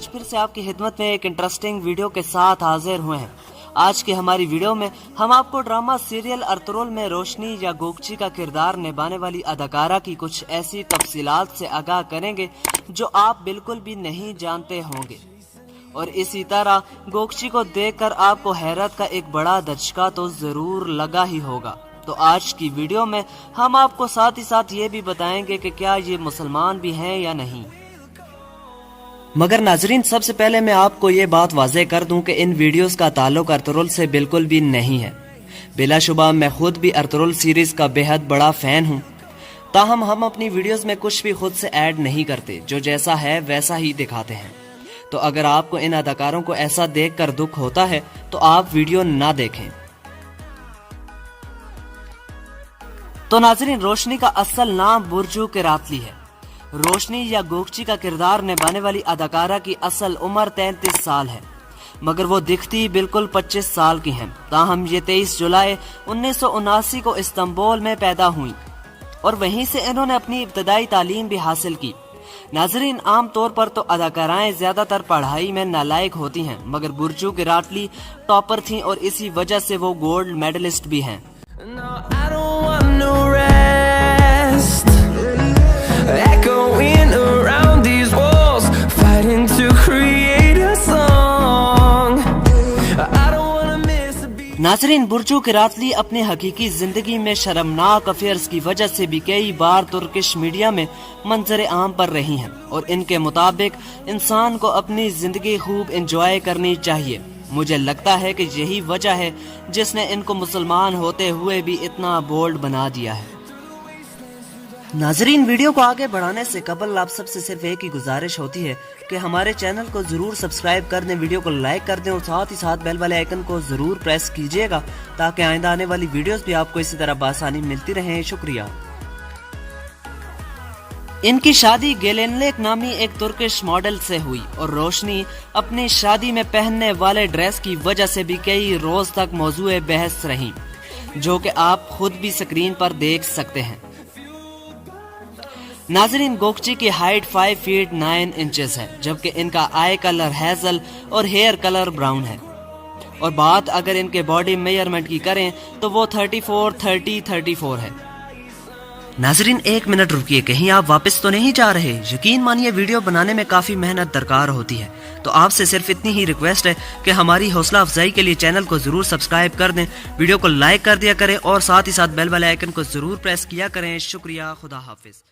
آج پھر سے آپ کی خدمت میں ایک انٹرسٹنگ ویڈیو کے ساتھ حاضر ہوئے ہیں۔ آج کی ہماری ویڈیو میں ہم آپ کو ڈرامہ سیریل ارطغرل میں روشنی یا گوگچی کا کردار نبھانے والی اداکارہ کی کچھ ایسی تفصیلات سے آگاہ کریں گے جو آپ بالکل بھی نہیں جانتے ہوں گے، اور اسی طرح گوگچی کو دیکھ کر آپ کو حیرت کا ایک بڑا دھچکا تو ضرور لگا ہی ہوگا۔ تو آج کی ویڈیو میں ہم آپ کو ساتھ ہی ساتھ یہ بھی بتائیں گے کہ کیا یہ مسلمان بھی ہیں یا نہیں۔ مگر ناظرین، سب سے پہلے میں آپ کو یہ بات واضح کر دوں کہ ان ویڈیوز کا تعلق ارطغرل سے بالکل بھی نہیں ہے۔ بلا شبہ میں خود بھی ارطغرل سیریز کا بے حد بڑا فین ہوں، تاہم ہم اپنی ویڈیوز میں کچھ بھی خود سے ایڈ نہیں کرتے، جو جیسا ہے ویسا ہی دکھاتے ہیں۔ تو اگر آپ کو ان اداکاروں کو ایسا دیکھ کر دکھ ہوتا ہے تو آپ ویڈیو نہ دیکھیں۔ تو ناظرین، روشنی کا اصل نام برجو قراتلی ہے۔ روشنی یا گوگچی کا کردار نبھانے والی اداکارہ کی اصل عمر 33 سال ہے، مگر وہ دکھتی بالکل 25 سال کی ہیں۔ تاہم یہ 23 جولائی 1979 کو استنبول میں پیدا ہوئیں اور وہیں سے انہوں نے اپنی ابتدائی تعلیم بھی حاصل کی۔ ناظرین، عام طور پر تو اداکارائیں زیادہ تر پڑھائی میں نالائق ہوتی ہیں، مگر برجو قراتلی ٹاپر تھیں اور اسی وجہ سے وہ گولڈ میڈلسٹ بھی ہیں۔ Echoing around these walls, fighting to create a song. I don't wanna miss a beat. ناظرین، برجو قراتلی اپنے حقیقی زندگی میں شرمناک افیئرز کی وجہ سے بھی کئی بار ترکش میڈیا میں منظر عام پر رہی ہیں، اور ان کے مطابق انسان کو اپنی زندگی خوب انجوائے کرنی چاہیے۔ مجھے لگتا ہے کہ یہی وجہ ہے جس نے ان کو مسلمان ہوتے ہوئے بھی اتنا بولڈ بنا دیا ہے۔ ناظرین، ویڈیو کو آگے بڑھانے سے قبل آپ سب سے صرف ایک ہی گزارش ہوتی ہے کہ ہمارے چینل کو ضرور سبسکرائب کر دیں، ویڈیو کو لائک کر دیں اور ساتھ ہی ساتھ بیل والے آئیکن کو ضرور پریس کیجئے گا تاکہ آئندہ آنے والی ویڈیوز بھی آپ کو اسی طرح بآسانی ملتی رہیں۔ شکریہ۔ ان کی شادی گیلینلیک نامی ایک ترکش ماڈل سے ہوئی، اور روشنی اپنی شادی میں پہننے والے ڈریس کی وجہ سے بھی کئی روز تک موضوع بحث رہیں، جو کہ آپ خود بھی سکرین پر دیکھ سکتے ہیں۔ ناظرین، گوگچی کی ہائٹ 5 فیٹ 9 انچز ہے، جبکہ ان کا آئی کلر ہیزل اور ہیئر کلر براؤن ہے، اور بات اگر ان کے باڈی میئرمنٹ کی کریں تو وہ 34 ہے۔ ناظرین، ایک منٹ رکیے، کہیں آپ واپس تو نہیں جا رہے؟ یقین مانیے ویڈیو بنانے میں کافی محنت درکار ہوتی ہے، تو آپ سے صرف اتنی ہی ریکویسٹ ہے کہ ہماری حوصلہ افزائی کے لیے چینل کو ضرور سبسکرائب کر دیں، ویڈیو کو لائک کر دیا کریں اور ساتھ ہی ساتھ بیل والے آئیکن کو ضرور پریس کیا کریں۔ شکریہ، خدا حافظ۔